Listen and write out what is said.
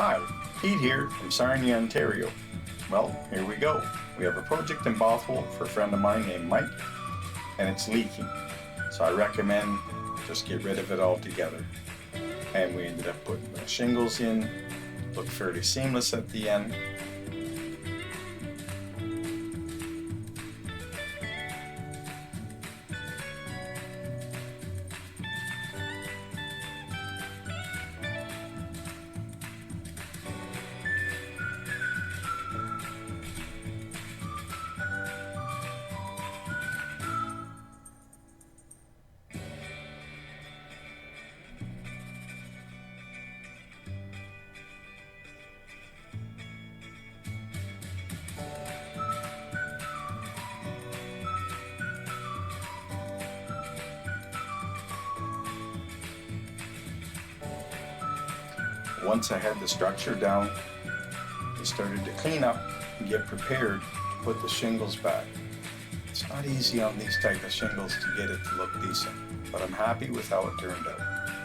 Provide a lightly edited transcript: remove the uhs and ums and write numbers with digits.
Hi, Pete here from Sarnia, Ontario. Well, here we go. We have a project in Bothwell for a friend of mine named Mike, and it's leaking. So I recommend just get rid of it altogether. And we ended up putting the shingles in, looked fairly seamless at the end. Once I had the structure down, I started to clean up and get prepared to put the shingles back. It's not easy on these type of shingles to get it to look decent, but I'm happy with how it turned out.